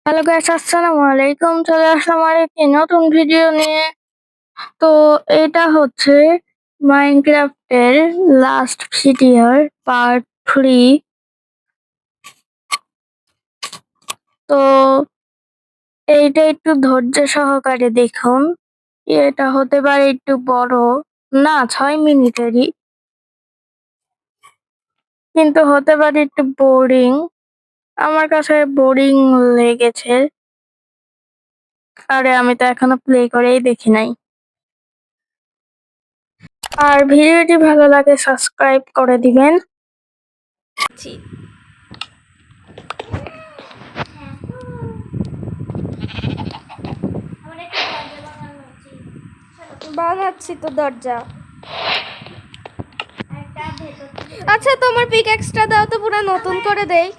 Hello guys, আসসালামু আলাইকুম। চলে আসলাম আরেকটি নতুন ভিডিও নিয়ে। তো এটা হচ্ছে মাইনক্রাফটের লাস্ট ভিডিওর পার্ট 3। তো এইটা একটু ধৈর্য সহকারে দেখুন। এটা হতে পারে একটু বড়, না 6 মিনিটেরই, কিন্তু হতে পারে একটু বোরিং। আমার কাছে বোরিং লেগেছে, আরে আমি তো এখনো প্লে করেই দেখি নাই। আর ভিডিওটি ভালো লাগে সাবস্ক্রাইব করে দিবেন। বানাচ্ছি তো দরজা। আচ্ছা, তোমার পিকঅ্যাক্সটা দাও তো, পুরো নতুন করে দেই।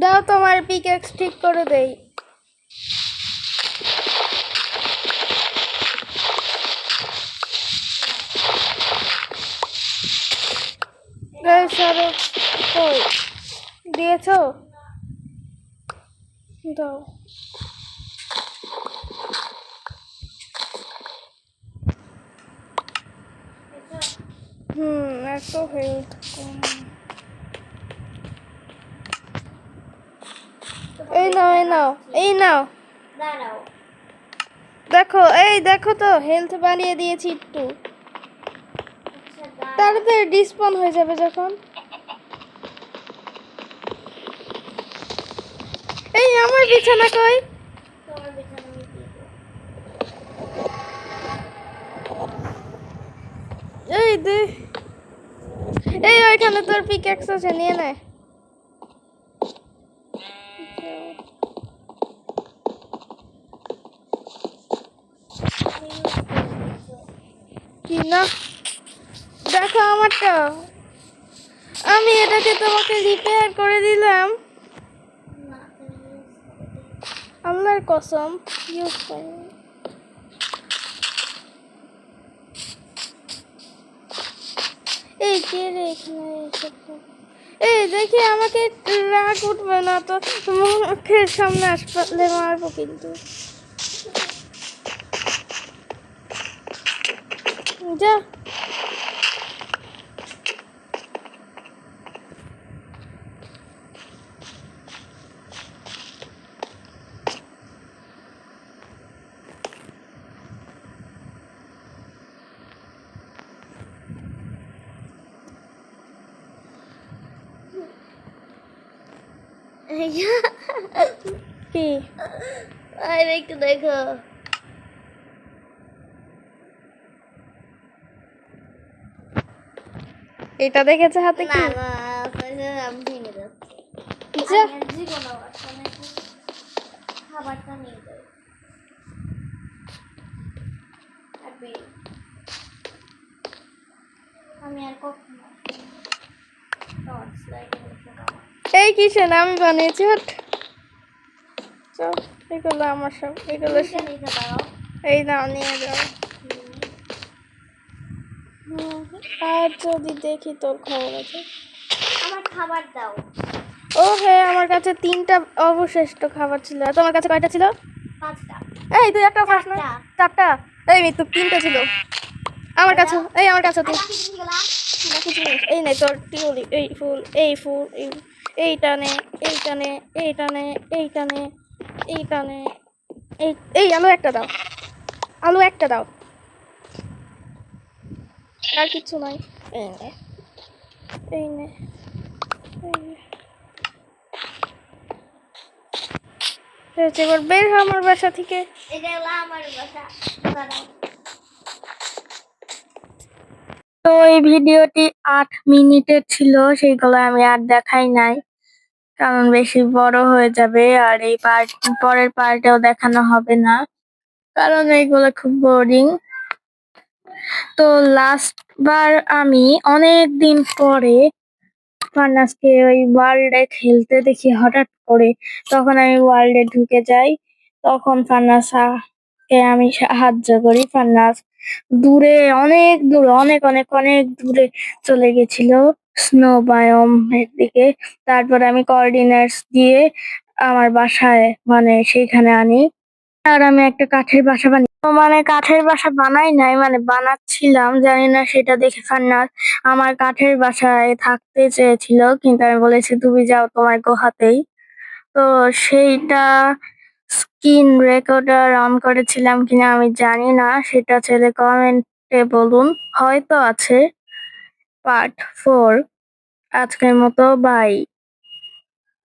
দাও, তোমার পিকঅ্যাক্স ঠিক করে দেই। সরো, কই দিয়েছো? দাও। এত হেলথ কম। এই নাও, এই নাও, এই নাও। দেখো, এই দেখো তো, হেলথ বানিয়ে দিয়েছি একটু। তাড়াতাড়ি ডিসপন হয়ে যাবে যখন। এই আমার বিছানা কই? এই দে, এই ওইখানে তোর পিকঅ্যাক্স আছে, নিয়ে নে। কি না, দেখো আমারটা, আমি এটাকে তোমাকে রিপেয়ার করে দিলাম। আল্লাহর কসম, ইউজ করি। এই কে রে এখানে এসেছে? এই দেখি, আমাকে রাগ উঠবে না তো, মুখের সামনে আসলে মারবো কিন্তু। যা। কি আরে একটু দেখো, এটা দেখেছে হাতে কি? না আমি ভেঙে যাচ্ছি। খাবারটা নিয়ে যাই। আমি আর কখনো এই কিসের আমি বানিয়েছি। চল, এগুলো আমার সব, এগুলো এই নাও, নিয়ে যাও। আর যদি দেখি তোর খবর আছে। আমার খাবার দাও। ও হ্যাঁ, আমার কাছে 3টা অবশিষ্ট খাবার ছিল। তোমার কাছে কয়টা ছিল? 5টা। এই তুই একটা খাস না? 4টা। এই তো 3টা ছিল আমার কাছে। এই আমার কাছে তুই এই নাই তোর টিউলি, এই ফুল, এই ফুল, এইটা নে, এইটা নে, এইটা নে, এইটা নে, এইটা নে, এই আলু একটা দাও, আলু একটা দাও, আর কিছু নাই। এই নে, এই নে, এই নে, এবার বের হ আমার বাসা থেকে। এটা হলো আমার বাসা। তো এই ভিডিওটি 8 মিনিটের ছিল, সেইগুলো আমি আর দেখাই নাই কারণ বেশি বড় হয়ে যাবে, আর এই পরের পার্টেও দেখানো হবে না কারণ এইগুলো খুব বোরিং। তো লাস্ট বার আমি অনেক দিন পরে ফান্নাসকে ওই ওয়ার্ল্ডে খেলতে দেখি হঠাৎ করে, তখন আমি ওয়ার্ল্ডে ঢুকে যাই, তখন ফান্নাসকে আমি সাহায্য করি। ফান্নাস দূরে, অনেক দূরে, অনেক অনেক অনেক দূরে চলে গেছিল স্নো বায়োম এর দিকে। তারপর আমি কোঅর্ডিনেটস দিয়ে আমার বাসায় মানে সেইখানে আনি, আর আমি একটা কাঠের বাসা বানাই। মানে কাঠের বাসা বানাই নাই, মানে বানাচ্ছিলাম, জানি না সেটা দেখে ফান্নাস আমার কাঠের বাসায় থাকতে চেয়েছিল, কিন্তু আমি বলেছি তুমি যাও তোমার গুহাতেই। তো সেইটা স্ক্রিন রেকর্ডার অন করেছিলাম কিনা আমি জানি না, সেটা ছেলে কমেন্টে বলুন, হয়তো আছে। পার্ট 4 আজকের মতো বাই।